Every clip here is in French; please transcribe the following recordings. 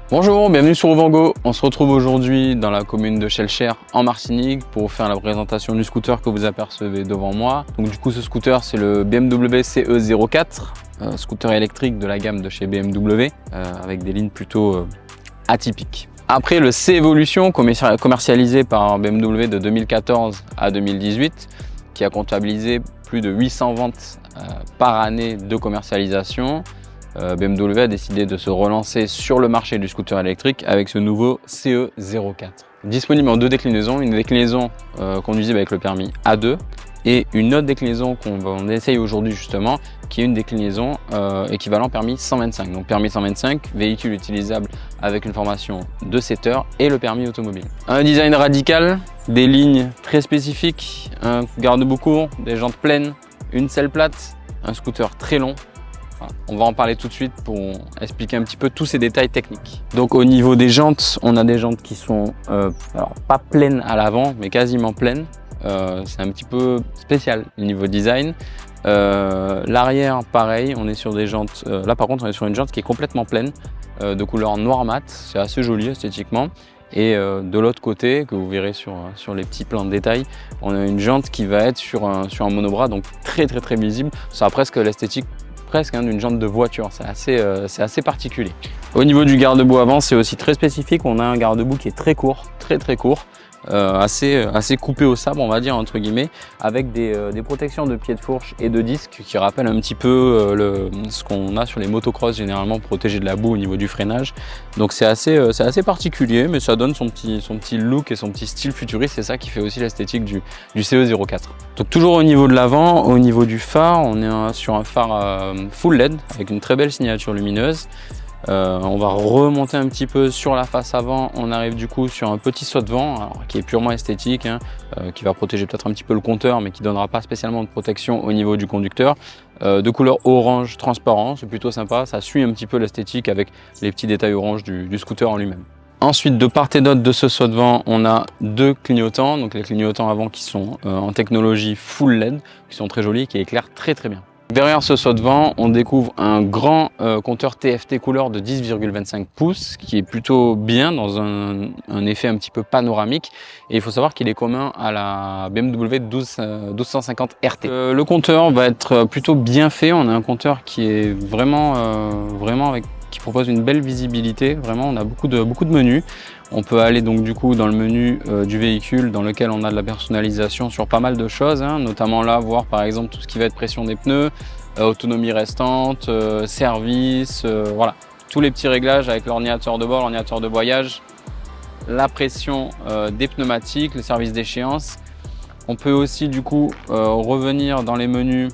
Bonjour, bienvenue sur Ovango. On se retrouve aujourd'hui dans la commune de Schellcher en Martinique pour vous faire la présentation du scooter que vous apercevez devant moi. Donc du coup ce scooter c'est le BMW CE04, scooter électrique de la gamme de chez BMW avec des lignes plutôt atypiques. Après le C-Evolution commercialisé par BMW de 2014 à 2018 qui a comptabilisé plus de 800 ventes par année de commercialisation. BMW a décidé de se relancer sur le marché du scooter électrique avec ce nouveau CE04. Disponible en deux déclinaisons, une déclinaison conduisible avec le permis A2 et une autre déclinaison qu'on essaye aujourd'hui justement, qui est une déclinaison équivalent permis 125. Donc permis 125, véhicule utilisable avec une formation de 7 heures et le permis automobile. Un design radical, des lignes très spécifiques, un garde-boue court, des jantes pleines, une selle plate, un scooter très long. Voilà. On va en parler tout de suite pour expliquer un petit peu tous ces détails techniques. Donc au niveau des jantes, on a des jantes qui sont alors pas pleines à l'avant, mais quasiment pleines. C'est un petit peu spécial au niveau design. L'arrière, pareil, on est sur des jantes. Là par contre, on est sur une jante qui est complètement pleine, de couleur noir mat. C'est assez joli esthétiquement. Et de l'autre côté, que vous verrez sur les petits plans de détail, on a une jante qui va être sur un monobras, donc très visible. Ça a presque l'esthétique d'une jante de voiture, c'est assez particulier. Au niveau du garde-boue avant, c'est aussi très spécifique. On a un garde-boue qui est très court, très court, assez coupé au sabre, on va dire entre guillemets, avec des protections de pieds de fourche et de disques qui rappellent un petit peu ce qu'on a sur les motocross généralement pour protéger de la boue au niveau du freinage. Donc c'est assez particulier, mais ça donne son petit look et son petit style futuriste. C'est ça qui fait aussi l'esthétique du CE04. Donc toujours au niveau de l'avant, au niveau du phare, on est sur un phare full LED avec une très belle signature lumineuse. On va remonter un petit peu sur la face avant. On arrive du coup sur un petit saut de vent alors, qui est purement esthétique, qui va protéger peut-être un petit peu le compteur, mais qui donnera pas spécialement de protection au niveau du conducteur. De couleur orange transparent, c'est plutôt sympa. Ça suit un petit peu l'esthétique avec les petits détails orange du scooter en lui-même. Ensuite, de part et d'autre de ce saut de vent, on a deux clignotants. Donc les clignotants avant qui sont en technologie full LED, qui sont très jolis, qui éclairent très bien. Derrière ce saut de vent, on découvre un grand compteur TFT couleur de 10,25 pouces qui est plutôt bien dans un effet un petit peu panoramique. Et il faut savoir qu'il est commun à la BMW 1250 RT. Le compteur va être plutôt bien fait. On a un compteur qui est vraiment qui propose une belle visibilité. Vraiment, on a beaucoup de menus. On peut aller donc du coup dans le menu du véhicule dans lequel on a de la personnalisation sur pas mal de choses, notamment là voir par exemple tout ce qui va être pression des pneus, autonomie restante, service, voilà, tous les petits réglages avec l'ordinateur de bord, l'ordinateur de voyage, la pression des pneumatiques, le service d'échéance. On peut aussi du coup revenir dans les menus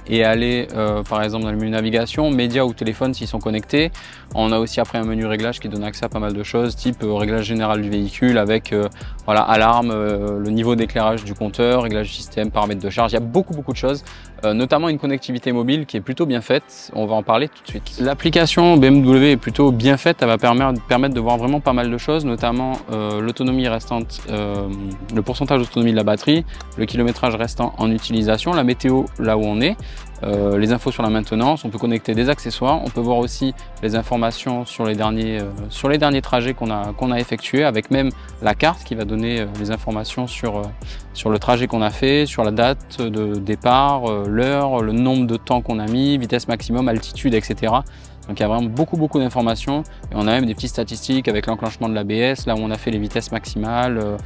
et aller par exemple dans le menu navigation, médias ou téléphone s'ils sont connectés. On a aussi après un menu réglage qui donne accès à pas mal de choses, type réglage général du véhicule avec voilà, alarme, le niveau d'éclairage du compteur, réglage du système, paramètres de charge. Il y a beaucoup de choses, notamment une connectivité mobile qui est plutôt bien faite. On va en parler tout de suite. L'application BMW est plutôt bien faite, elle va permettre de voir vraiment pas mal de choses, notamment l'autonomie restante, le pourcentage d'autonomie de la batterie, le kilométrage restant en utilisation, la météo là où on est. Les infos sur la maintenance, on peut connecter des accessoires, on peut voir aussi les informations sur les derniers trajets qu'on a effectués, avec même la carte qui va donner les informations sur le trajet qu'on a fait, sur la date de départ, l'heure, le nombre de temps qu'on a mis, vitesse maximum, altitude, etc. Donc il y a vraiment beaucoup d'informations et on a même des petites statistiques avec l'enclenchement de l'ABS, là où on a fait les vitesses maximales,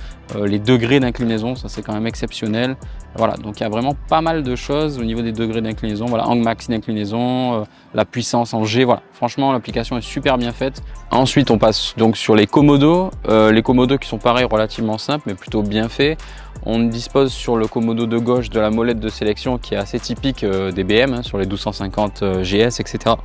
les degrés d'inclinaison, ça c'est quand même exceptionnel. Voilà, donc il y a vraiment pas mal de choses au niveau des degrés d'inclinaison, voilà, angle max d'inclinaison, la puissance en G, voilà, franchement l'application est super bien faite. Ensuite on passe donc sur les commodos qui sont pareils, relativement simples mais plutôt bien faits. On dispose sur le commodo de gauche de la molette de sélection qui est assez typique des BM, sur les 1250 GS, etc.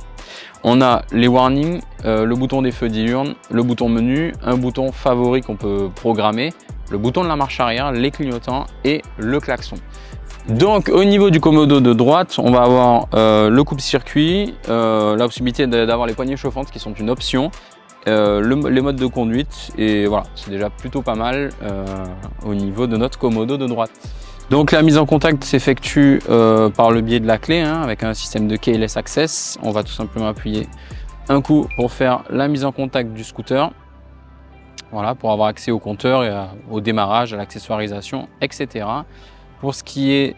On a les warnings, le bouton des feux diurnes, le bouton menu, un bouton favori qu'on peut programmer, le bouton de la marche arrière, les clignotants et le klaxon. Donc au niveau du commodo de droite, on va avoir le coupe-circuit, la possibilité d'avoir les poignées chauffantes qui sont une option, les modes de conduite, et voilà, c'est déjà plutôt pas mal au niveau de notre commodo de droite. Donc la mise en contact s'effectue par le biais de la clé, avec un système de keyless access. On va tout simplement appuyer un coup pour faire la mise en contact du scooter. Voilà, pour avoir accès au compteur et au démarrage, à l'accessoirisation, etc. Pour ce qui est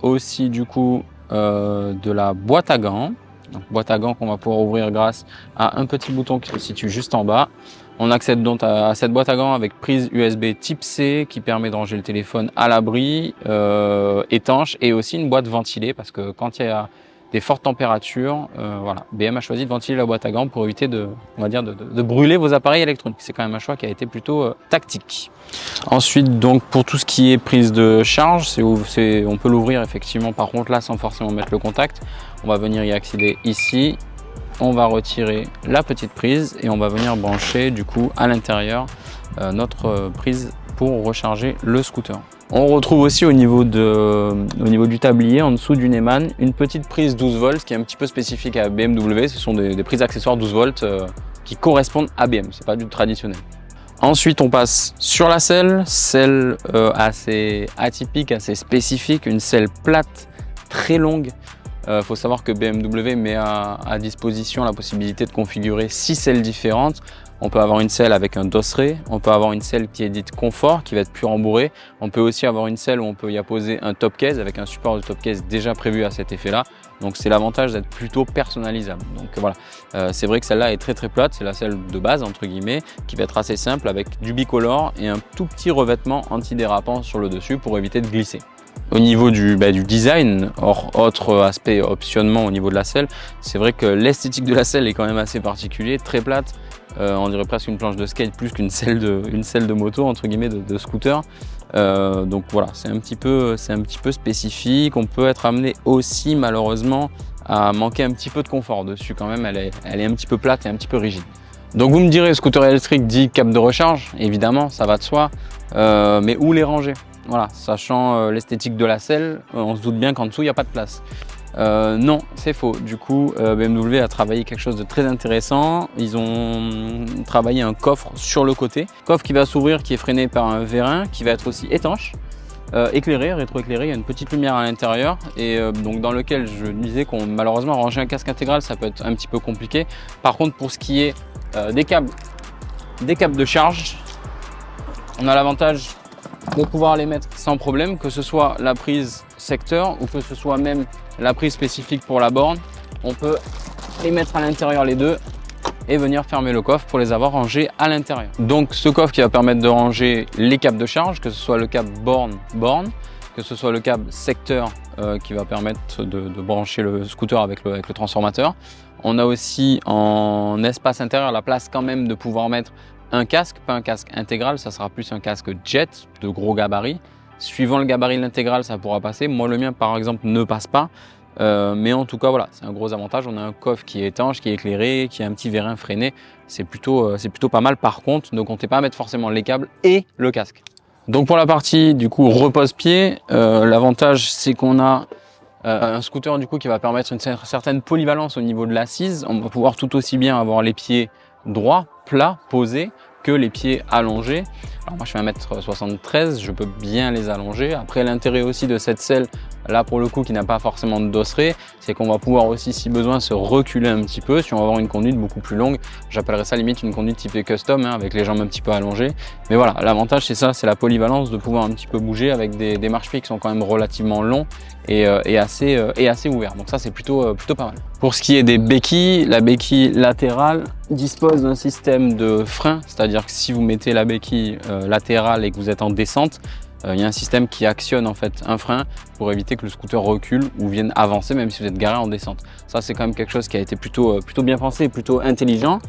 aussi du coup de la boîte à gants. Donc, boîte à gants qu'on va pouvoir ouvrir grâce à un petit bouton qui se situe juste en bas. On accède donc à cette boîte à gants avec prise USB type C qui permet de ranger le téléphone à l'abri, étanche, et aussi une boîte ventilée parce que quand il y a des fortes températures, voilà, BM a choisi de ventiler la boîte à gants pour éviter on va dire de brûler vos appareils électroniques. C'est quand même un choix qui a été plutôt tactique. Ensuite, donc pour tout ce qui est prise de charge, on peut l'ouvrir effectivement, par contre là sans forcément mettre le contact. On va venir y accéder ici, on va retirer la petite prise et on va venir brancher du coup à l'intérieur notre prise pour recharger le scooter. On retrouve aussi au niveau du tablier, en dessous du Neyman, une petite prise 12 volts qui est un petit peu spécifique à BMW. Ce sont des prises accessoires 12 volts qui correspondent à BM, c'est pas du traditionnel. Ensuite, on passe sur la selle assez atypique, assez spécifique, une selle plate, très longue. Faut savoir que BMW met à disposition la possibilité de configurer 6 selles différentes. On peut avoir une selle avec un dosseret, on peut avoir une selle qui est dite confort, qui va être plus rembourrée. On peut aussi avoir une selle où on peut y apposer un top case avec un support de top case déjà prévu à cet effet-là. Donc c'est l'avantage d'être plutôt personnalisable. Donc voilà, c'est vrai que celle-là est très plate, c'est la selle de base entre guillemets, qui va être assez simple avec du bicolore et un tout petit revêtement antidérapant sur le dessus pour éviter de glisser. Au niveau du design, autre aspect optionnement au niveau de la selle, c'est vrai que l'esthétique de la selle est quand même assez particulier, très plate. On dirait presque une planche de skate plus qu'une selle de moto entre guillemets de scooter. Donc voilà, c'est un petit peu spécifique. On peut être amené aussi malheureusement à manquer un petit peu de confort dessus quand même. Elle est un petit peu plate et un petit peu rigide. Donc vous me direz, scooter électrique dit câble de recharge, évidemment ça va de soi, mais où les ranger? Voilà, sachant l'esthétique de la selle, on se doute bien qu'en dessous il n'y a pas de place. Non, c'est faux. Du coup, BMW a travaillé quelque chose de très intéressant. Ils ont travaillé un coffre sur le côté. Coffre qui va s'ouvrir, qui est freiné par un vérin, qui va être aussi étanche, éclairé, rétroéclairé. Il y a une petite lumière à l'intérieur et donc dans lequel je disais qu'on malheureusement ranger un casque intégral, ça peut être un petit peu compliqué. Par contre, pour ce qui est des câbles de charge, on a l'avantage de pouvoir les mettre sans problème, que ce soit la prise secteur ou que ce soit même la prise spécifique pour la borne. On peut les mettre à l'intérieur les deux et venir fermer le coffre pour les avoir rangés à l'intérieur. Donc ce coffre qui va permettre de ranger les câbles de charge, que ce soit le câble borne, que ce soit le câble secteur qui va permettre de brancher le scooter avec le transformateur. On a aussi en espace intérieur la place quand même de pouvoir mettre un casque, pas un casque intégral, ça sera plus un casque jet de gros gabarit. Suivant le gabarit de l'intégral, ça pourra passer. Moi, le mien, par exemple, ne passe pas. Mais en tout cas, voilà, c'est un gros avantage. On a un coffre qui est étanche, qui est éclairé, qui a un petit vérin freiné. C'est plutôt pas mal. Par contre, ne comptez pas mettre forcément les câbles et le casque. Donc pour la partie du coup repose-pied, l'avantage c'est qu'on a un scooter du coup qui va permettre une certaine polyvalence au niveau de l'assise. On va pouvoir tout aussi bien avoir les pieds droits, plats, posés, que les pieds allongés. Alors moi je fais 1m73, je peux bien les allonger. Après l'intérêt aussi de cette selle, là pour le coup qui n'a pas forcément de dosseret, c'est qu'on va pouvoir aussi si besoin se reculer un petit peu si on va avoir une conduite beaucoup plus longue. J'appellerais ça limite une conduite typée custom, hein, avec les jambes un petit peu allongées. Mais voilà, l'avantage c'est ça, c'est la polyvalence de pouvoir un petit peu bouger avec des marche-pieds qui sont quand même relativement longs et assez ouverts. Donc ça c'est plutôt pas mal. Pour ce qui est des béquilles, la béquille latérale dispose d'un système de frein, c'est-à-dire que si vous mettez la béquille latérale et que vous êtes en descente, il y a un système qui actionne en fait un frein pour éviter que le scooter recule ou vienne avancer même si vous êtes garé en descente. Ça c'est quand même quelque chose qui a été plutôt bien pensé et plutôt intelligent.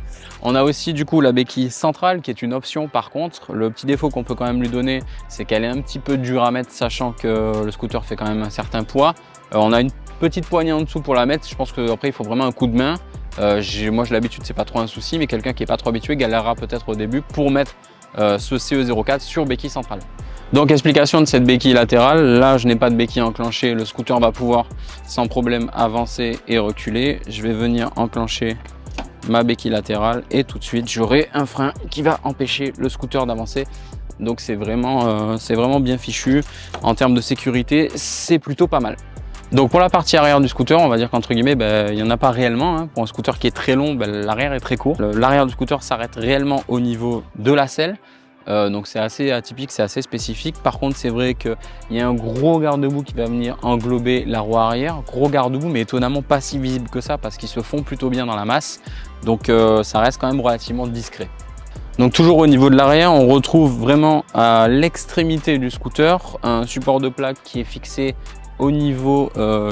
On a aussi du coup la béquille centrale qui est une option par contre. Le petit défaut qu'on peut quand même lui donner, c'est qu'elle est un petit peu dure à mettre sachant que le scooter fait quand même un certain poids. On a une petite poignée en dessous pour la mettre. Je pense qu'après il faut vraiment un coup de main. Moi j'ai l'habitude, c'est pas trop un souci, mais quelqu'un qui est pas trop habitué galérera peut-être au début pour mettre ce CE04 sur béquille centrale. Donc explication de cette béquille latérale, là je n'ai pas de béquille enclenchée, le scooter va pouvoir sans problème avancer et reculer. Je vais venir enclencher ma béquille latérale et tout de suite j'aurai un frein qui va empêcher le scooter d'avancer. Donc c'est vraiment bien fichu. En termes de sécurité, c'est plutôt pas mal. Donc pour la partie arrière du scooter, on va dire qu'entre guillemets, il n'y en a pas réellement. Hein. Pour un scooter qui est très long, l'arrière est très court. L'arrière du scooter s'arrête réellement au niveau de la selle. Donc c'est assez atypique, c'est assez spécifique. Par contre, c'est vrai qu'il y a un gros garde-boue qui va venir englober la roue arrière. Gros garde-boue, mais étonnamment pas si visible que ça parce qu'ils se font plutôt bien dans la masse. Donc ça reste quand même relativement discret. Donc toujours au niveau de l'arrière, on retrouve vraiment à l'extrémité du scooter un support de plaque qui est fixé au niveau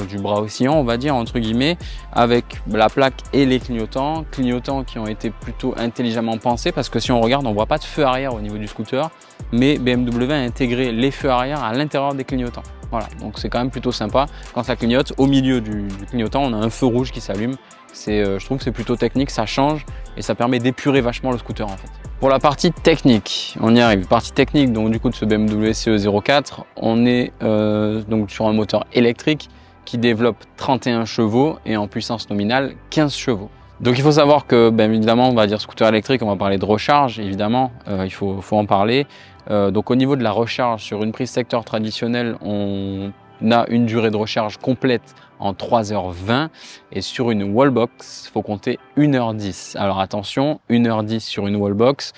du bras oscillant, on va dire entre guillemets, avec la plaque et les clignotants qui ont été plutôt intelligemment pensés parce que si on regarde, on voit pas de feu arrière au niveau du scooter, mais BMW a intégré les feux arrière à l'intérieur des clignotants. Voilà, donc c'est quand même plutôt sympa. Quand ça clignote, au milieu du clignotant, on a un feu rouge qui s'allume. Je trouve que c'est plutôt technique, ça change et ça permet d'épurer vachement le scooter en fait. Pour la partie technique, on y arrive. Partie technique, donc du coup de ce BMW CE04, on est donc sur un moteur électrique qui développe 31 chevaux et en puissance nominale 15 chevaux. Donc il faut savoir que bien évidemment on va dire scooter électrique, on va parler de recharge évidemment, il faut en parler. Donc au niveau de la recharge sur une prise secteur traditionnelle, on a une durée de recharge complète en 3h20 et sur une wallbox, il faut compter 1h10. Alors attention, 1h10 sur une wallbox,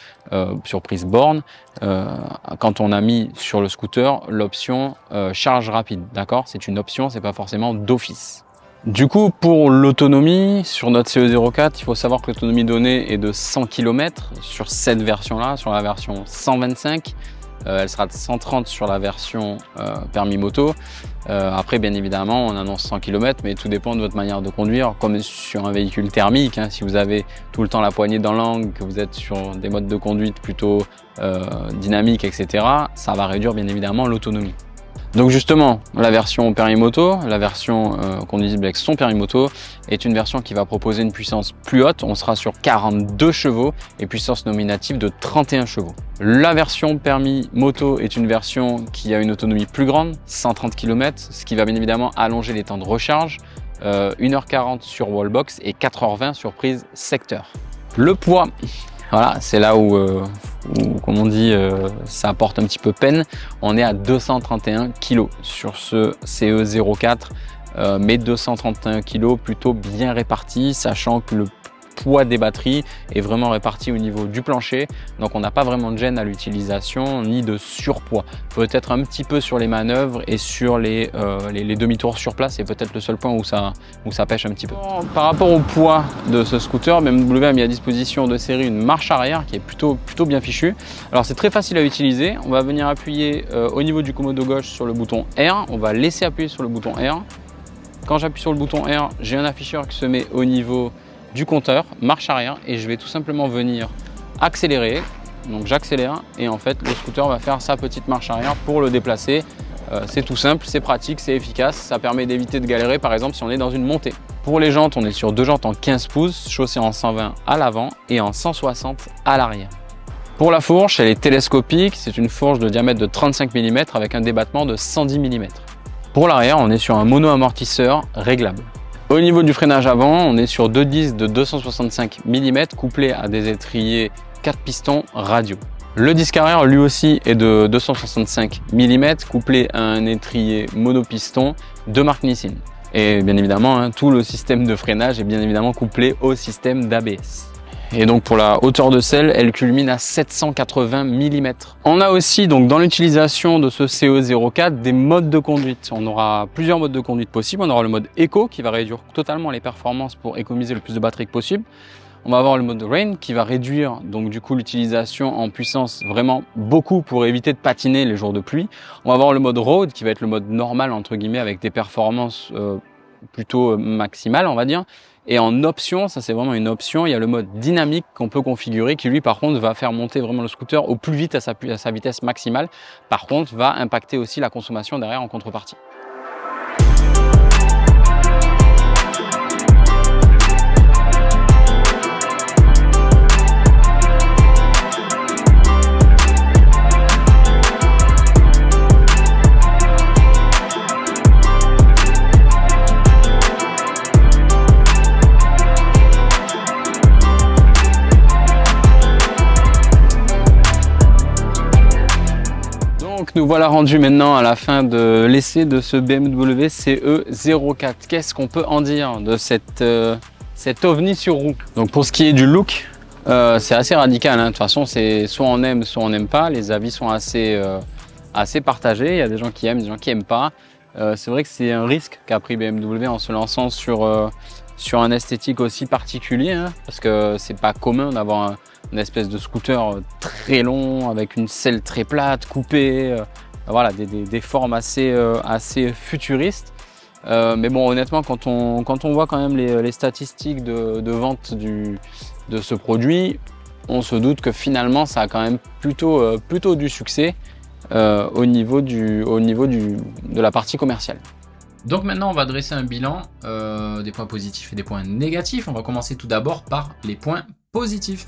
sur prise borne, quand on a mis sur le scooter l'option charge rapide, d'accord? C'est une option, c'est pas forcément d'office. Du coup, pour l'autonomie, sur notre CE04, il faut savoir que l'autonomie donnée est de 100 km sur cette version-là, sur la version 125. Elle sera de 130 sur la version permis moto. Après, bien évidemment, on annonce 100 km, mais tout dépend de votre manière de conduire. Comme sur un véhicule thermique, hein, si vous avez tout le temps la poignée dans l'angle, que vous êtes sur des modes de conduite plutôt dynamiques, etc., ça va réduire bien évidemment l'autonomie. Donc justement, la version permis moto, la version conduisible avec son permis moto, est une version qui va proposer une puissance plus haute. On sera sur 42 chevaux et puissance nominative de 31 chevaux. La version permis moto est une version qui a une autonomie plus grande, 130 km, ce qui va bien évidemment allonger les temps de recharge, 1h40 sur wallbox et 4h20 sur prise secteur. Le poids, voilà, c'est là où comme on dit, ça apporte un petit peu peine. On est à 231 kg sur ce CE04, mais 231 kg plutôt bien répartis, sachant que le poids des batteries est vraiment réparti au niveau du plancher, donc on n'a pas vraiment de gêne à l'utilisation ni de surpoids. Peut-être un petit peu sur les manœuvres et sur les demi-tours sur place, c'est peut-être le seul point où ça pêche un petit peu. Par rapport au poids de ce scooter, BMW a mis à disposition de série une marche arrière qui est plutôt bien fichue. Alors c'est très facile à utiliser, on va venir appuyer au niveau du commodo gauche sur le bouton R, on va laisser appuyer sur le bouton R. Quand j'appuie sur le bouton R, j'ai un afficheur qui se met au niveau du compteur, marche arrière, et je vais tout simplement venir accélérer. Donc j'accélère et en fait le scooter va faire sa petite marche arrière pour le déplacer. C'est tout simple, c'est pratique, c'est efficace, ça permet d'éviter de galérer par exemple si on est dans une montée. Pour les jantes, on est sur deux jantes en 15 pouces, chaussées en 120 à l'avant et en 160 à l'arrière. Pour la fourche, elle est télescopique, c'est une fourche de diamètre de 35 mm avec un débattement de 110 mm. Pour l'arrière, on est sur un mono-amortisseur réglable. Au niveau du freinage avant, on est sur deux disques de 265 mm couplés à des étriers 4 pistons radio. Le disque arrière lui aussi est de 265 mm couplé à un étrier monopiston de marque Nissin. Et bien évidemment, hein, tout le système de freinage est bien évidemment couplé au système d'ABS. Et donc pour la hauteur de selle, elle culmine à 780 mm. On a aussi donc dans l'utilisation de ce CE04 des modes de conduite. On aura plusieurs modes de conduite possibles. On aura le mode Eco qui va réduire totalement les performances pour économiser le plus de batterie que possible. On va avoir le mode Rain qui va réduire donc du coup l'utilisation en puissance vraiment beaucoup pour éviter de patiner les jours de pluie. On va avoir le mode Road qui va être le mode normal entre guillemets avec des performances plutôt maximales on va dire. Et en option, ça c'est vraiment une option, il y a le mode dynamique qu'on peut configurer qui lui par contre va faire monter vraiment le scooter au plus vite à sa vitesse maximale. Par contre va impacter aussi la consommation derrière en contrepartie. nous voilà rendus maintenant à la fin de l'essai de ce BMW CE04. Qu'est-ce qu'on peut en dire de cet ovni sur roue? Donc pour ce qui est du look, c'est assez radical, hein. De toute façon, c'est soit on aime, soit on n'aime pas. Les avis sont assez partagés. Il y a des gens qui aiment, des gens qui n'aiment pas. C'est vrai que c'est un risque qu'a pris BMW en se lançant sur un esthétique aussi particulier, hein, parce que c'est pas commun d'avoir une espèce de scooter très long avec une selle très plate, coupée, voilà, des formes assez futuristes. Mais bon, honnêtement, quand on voit quand même les statistiques de vente de ce produit, on se doute que finalement ça a quand même plutôt du succès au niveau de la partie commerciale. Donc maintenant on va dresser un bilan des points positifs et des points négatifs. On va commencer tout d'abord par les points positifs.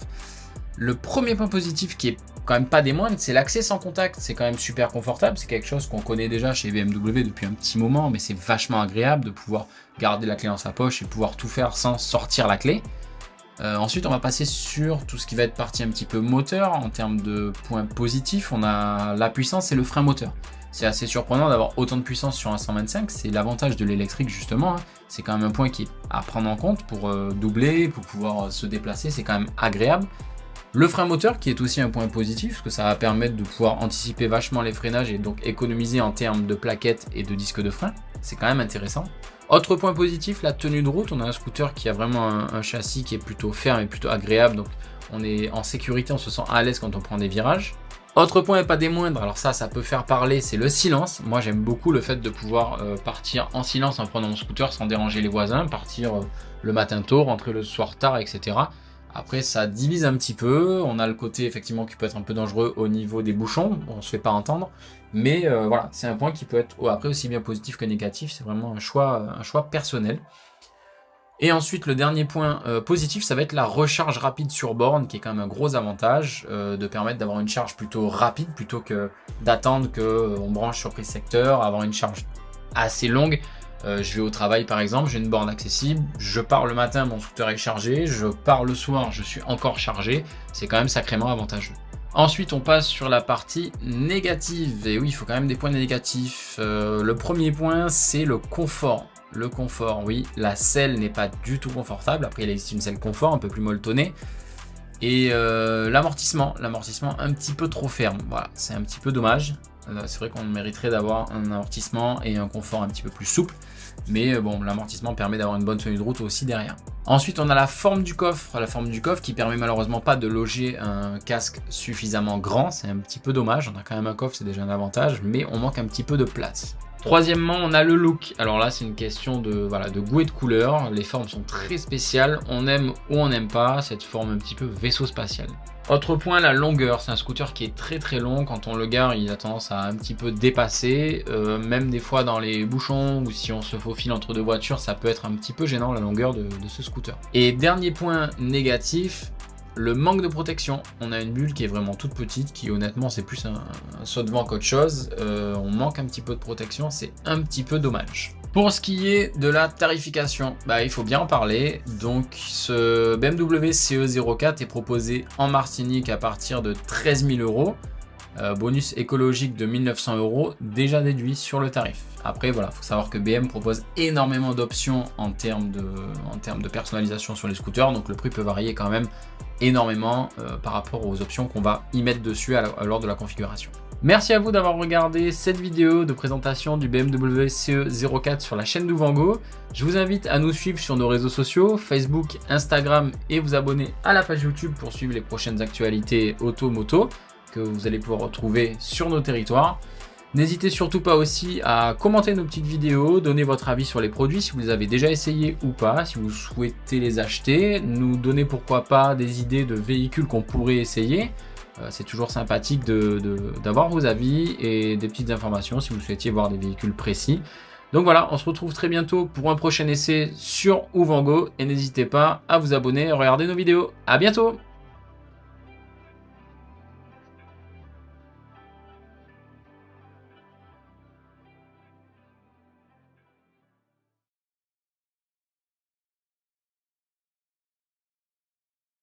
Le premier point positif, qui est quand même pas des moindres, c'est l'accès sans contact. C'est quand même super confortable, c'est quelque chose qu'on connaît déjà chez BMW depuis un petit moment, mais c'est vachement agréable de pouvoir garder la clé dans sa poche et pouvoir tout faire sans sortir la clé. Ensuite, on va passer sur tout ce qui va être partie un petit peu moteur. En termes de points positifs, on a la puissance et le frein moteur. C'est assez surprenant d'avoir autant de puissance sur un 125, c'est l'avantage de l'électrique justement, hein. C'est quand même un point qui est à prendre en compte pour doubler, pour pouvoir se déplacer, c'est quand même agréable. Le frein moteur qui est aussi un point positif, parce que ça va permettre de pouvoir anticiper vachement les freinages et donc économiser en termes de plaquettes et de disques de frein, c'est quand même intéressant. Autre point positif, la tenue de route, on a un scooter qui a vraiment un châssis qui est plutôt ferme et plutôt agréable, donc on est en sécurité, on se sent à l'aise quand on prend des virages. Autre point et pas des moindres, alors ça peut faire parler, c'est le silence. Moi j'aime beaucoup le fait de pouvoir partir en silence en prenant mon scooter sans déranger les voisins, partir le matin tôt, rentrer le soir tard, etc. Après ça divise un petit peu, on a le côté effectivement qui peut être un peu dangereux au niveau des bouchons, on se fait pas entendre, mais voilà, c'est un point qui peut être après aussi bien positif que négatif, c'est vraiment un choix personnel. Et ensuite, le dernier point positif, ça va être la recharge rapide sur borne, qui est quand même un gros avantage, de permettre d'avoir une charge plutôt rapide, plutôt que d'attendre qu'on branche sur prise secteur, avoir une charge assez longue. Je vais au travail par exemple, j'ai une borne accessible, je pars le matin, mon scooter est chargé, je pars le soir, je suis encore chargé, c'est quand même sacrément avantageux. Ensuite, on passe sur la partie négative, et oui, il faut quand même des points négatifs. Le premier point, c'est le confort. Le confort, oui, la selle n'est pas du tout confortable. Après, il existe une selle confort un peu plus molletonnée. Et l'amortissement un petit peu trop ferme. Voilà, c'est un petit peu dommage. C'est vrai qu'on mériterait d'avoir un amortissement et un confort un petit peu plus souple. Mais bon, l'amortissement permet d'avoir une bonne tenue de route aussi derrière. Ensuite, on a la forme du coffre. La forme du coffre qui permet malheureusement pas de loger un casque suffisamment grand. C'est un petit peu dommage. On a quand même un coffre, c'est déjà un avantage. Mais on manque un petit peu de place. Troisièmement, on a le look. Alors là, c'est une question de goût et de couleur. Les formes sont très spéciales. On aime ou on n'aime pas cette forme un petit peu vaisseau spatial. Autre point, la longueur. C'est un scooter qui est très très long. Quand on le gare, il a tendance à un petit peu dépasser. Même des fois dans les bouchons ou si on se faufile entre deux voitures, ça peut être un petit peu gênant la longueur de ce scooter. Et dernier point négatif, le manque de protection. On a une bulle qui est vraiment toute petite, qui honnêtement c'est plus un saut de vent qu'autre chose. On manque un petit peu de protection, c'est un petit peu dommage. Pour ce qui est de la tarification, il faut bien en parler. Donc ce BMW CE04 est proposé en Martinique à partir de 13 000 €. Bonus écologique de 1 900 € déjà déduit sur le tarif. Après voilà, il faut savoir que BM propose énormément d'options en termes de personnalisation sur les scooters, donc le prix peut varier quand même énormément par rapport aux options qu'on va y mettre dessus lors de la configuration. Merci à vous d'avoir regardé cette vidéo de présentation du BMW CE04 sur la chaîne d'Ouvango. Je vous invite à nous suivre sur nos réseaux sociaux, Facebook, Instagram, et vous abonner à la page YouTube pour suivre les prochaines actualités auto-moto que vous allez pouvoir retrouver sur nos territoires. N'hésitez surtout pas aussi à commenter nos petites vidéos, donner votre avis sur les produits si vous les avez déjà essayés ou pas, si vous souhaitez les acheter, nous donner pourquoi pas des idées de véhicules qu'on pourrait essayer. C'est toujours sympathique d'avoir vos avis et des petites informations si vous souhaitiez voir des véhicules précis. Donc voilà, on se retrouve très bientôt pour un prochain essai sur Ouvango et n'hésitez pas à vous abonner et à regarder nos vidéos. À bientôt!